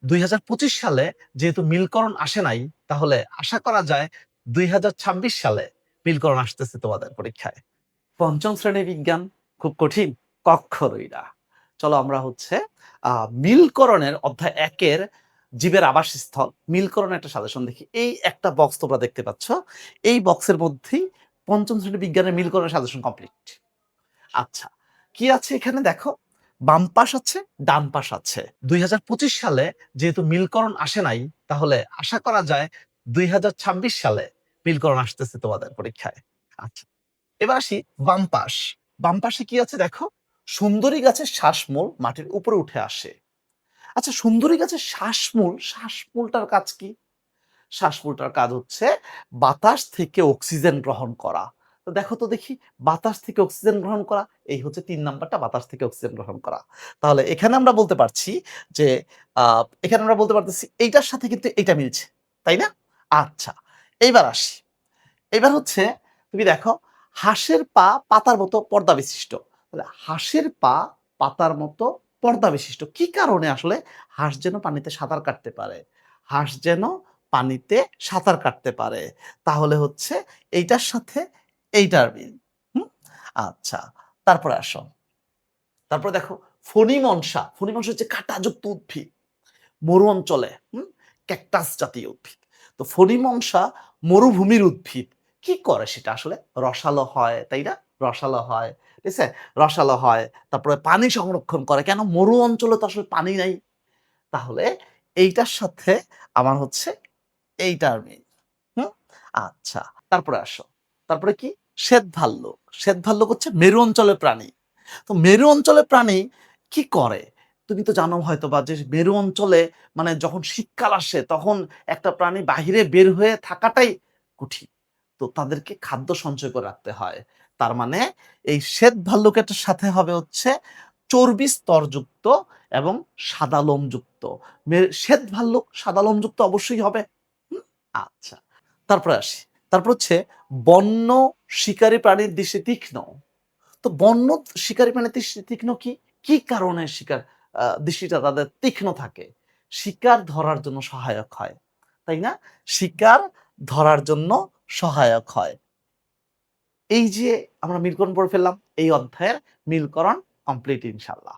2025 সালে যেহেতু মিলকরণ আসে নাই, তাহলে আশা করা যায় 2026 সালে মিলকরণ আসতেছে তোমাদের পরীক্ষায়। পঞ্চম শ্রেণী বিজ্ঞান খুব কঠিন? কক্ষরই না। চলো আমরা মিলকরণের অধ্যায় 1-এর জীবের আবাসস্থল মিলকরণের একটা সাজেশন দেখি। এই একটা বক্স তোমরা দেখতে পাচ্ছ। এই বক্সের মধ্যেই পঞ্চম শ্রেণী বিজ্ঞানের মিলকরণের সাজেশন কমপ্লিট। আচ্ছা, কি আছে এখানে দেখো, বাম পাশ আছে, ডান পাশ আছে। 2025 সালে যেহেতু মিলকরণ আসে নাই, তাহলে আশা করা যায় 2026 সালে মিলকরণ আসতেছে তোমাদের পরীক্ষায়। আচ্ছা, এবার আসি বাম পাশ। বাম পাশে কি আছে দেখো, সুন্দরী গাছের শ্বাসমূল মাটির উপরে উঠে আসে। আচ্ছা, সুন্দরী গাছের শ্বাসমূলটার কাজ কি? শ্বাসমূলটার কাজ হচ্ছে বাতাস থেকে অক্সিজেন গ্রহণ করা। তো দেখো তো দেখি, বাতাস থেকে অক্সিজেন গ্রহণ করা, এই হচ্ছে 3 নাম্বারটা, বাতাস থেকে অক্সিজেন গ্রহণ করা। তাহলে এখানে আমরা বলতে পারছি যে এখানে আমরা বলতে পারতেছি এইটার সাথে কিন্তু এইটা মিলছে, তাই না? আচ্ছা, এইবার আসি। এবার হচ্ছে তুমি দেখো, হাঁসের পা পাতার মতো পর্দা বিশিষ্ট। তাহলে হাঁসের পা পাতার মতো পর্দা বিশিষ্ট কি কারণে? আসলে হাঁস যেন পানিতে সাঁতার কাটতে পারে, হাঁস যেন পানিতে সাঁতার কাটতে পারে। তাহলে হচ্ছে এইটার সাথে এইটার মিল। হুম? আচ্ছা, তারপরে আসো। তারপরে দেখো, ফণিমনসা হচ্ছে কাঁটাযুক্ত উদ্ভিদ, মরু অঞ্চলে ক্যাকটাস জাতীয় উদ্ভিদ। তো ফণিমনসা মরুভূমির উদ্ভিদ। কি করে সেটা? আসলে রসালো হয়, তাই না? রসালো হয়, ঠিক আছে? রসালো হয়, তারপরে পানি সংরক্ষণ করে। কেন? মরু অঞ্চলে তো আসলে পানি নাই। তাহলে এইটার সাথে আমার হচ্ছে এইটার মিল। হুম? আচ্ছা, তারপরে আসো। তারপরে কি? শ্বেতভাল্লুক। শ্বেতভাল্লুক হচ্ছে মেরু অঞ্চলের প্রাণী। তো মেরু অঞ্চলের প্রাণী কি করে? তুমি তো জানো হয়তোবা যে মেরু অঞ্চলে মানে যখন শীতকাল আসে তখন একটা প্রাণী বাহিরে বের হয়ে থাকাটাই কঠিন। তো তাদেরকে খাদ্য সঞ্চয় করে রাখতে হয়। তার মানে এই শ্বেত ভাল্লুকের সাথে হবে হচ্ছে চর্বি স্তরযুক্ত এবং সাদা লোমযুক্ত। শ্বেত ভাল্লুক সাদা লোমযুক্ত অবশ্যই হবে। হুম? আচ্ছা, তারপরে আসি। তারপর হচ্ছে বন্য শিকারী প্রাণীর দৃষ্টি তীক্ষ্ণ। তো বন্য শিকারী প্রাণীর দৃষ্টি তীক্ষ্ণ কি? কি কারণে দৃষ্টিটা তাদের তীক্ষ্ণ থাকে? শিকার ধরার জন্য সহায়ক হয়, তাই না? শিকার ধরার জন্য সহায়ক হয়। এই যে আমরা মিলকরণ পড়ে ফেললাম, এই অধ্যায়ের মিলকরণ কমপ্লিট ইনশাআল্লাহ।